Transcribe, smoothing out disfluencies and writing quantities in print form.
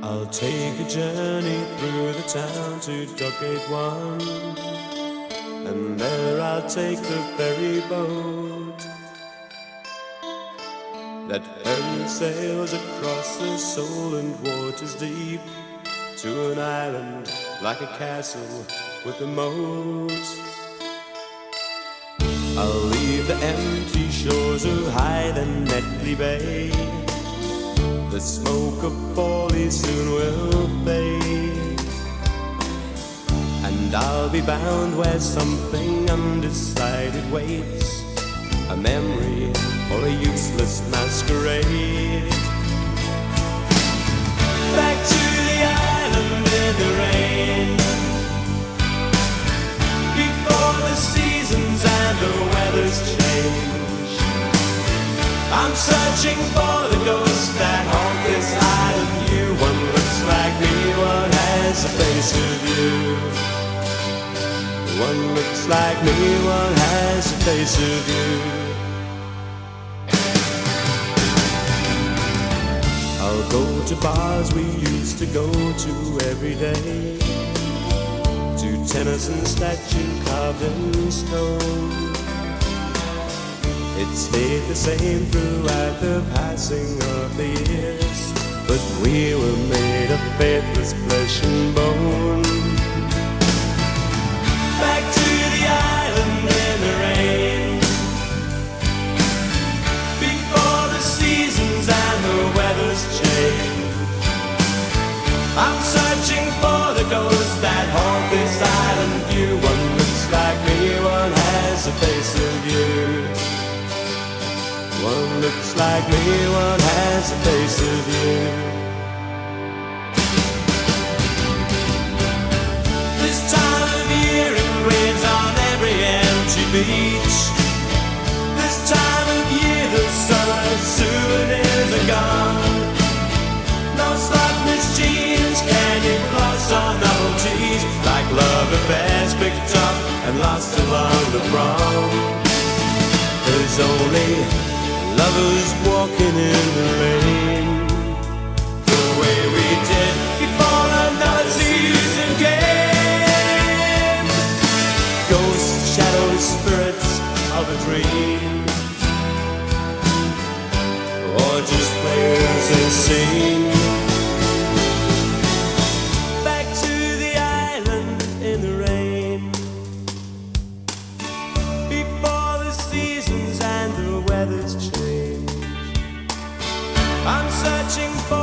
I'll take a journey through the town to Dockgate 1, and there I'll take the ferry boat. That ferry sails across the Solent waters deep to an island like a castle with a moat. I'll leave the empty shores of Hythe and Netley Bay. The smoke of Forlì soon will fade, and I'll be bound where something undecided waits, a memory or a useless masquerade. Back to the island in the rain, before the seasons and the weather's change. I'm searching for the ghost that haunt this island view. One looks like me, one has a face of you. One looks like me, one has a face of you. I'll go to bars we used to go to every day, to Tennyson statue carved in stone. It stayed the same throughout the passing of the years, but we were made of faithless flesh and bone. Back to the island in the rain, before the seasons and the weather's change. I'm searching for the ghost that haunt this island view. One looks like me, one has a face of you. One looks like me, one has a face of you. This time of year it rains on every empty beach. This time of year the summer souvenirs are gone. No slot machines, candy floss or novelties, like love affairs picked up and lost along the prom. There's only lovers walking in the rain, the way we did before another season came. Ghosts, shadows, spirits of a dream, or just players in a scene. Back to the island in the rain, before the seasons and the weather's change. I'm searching for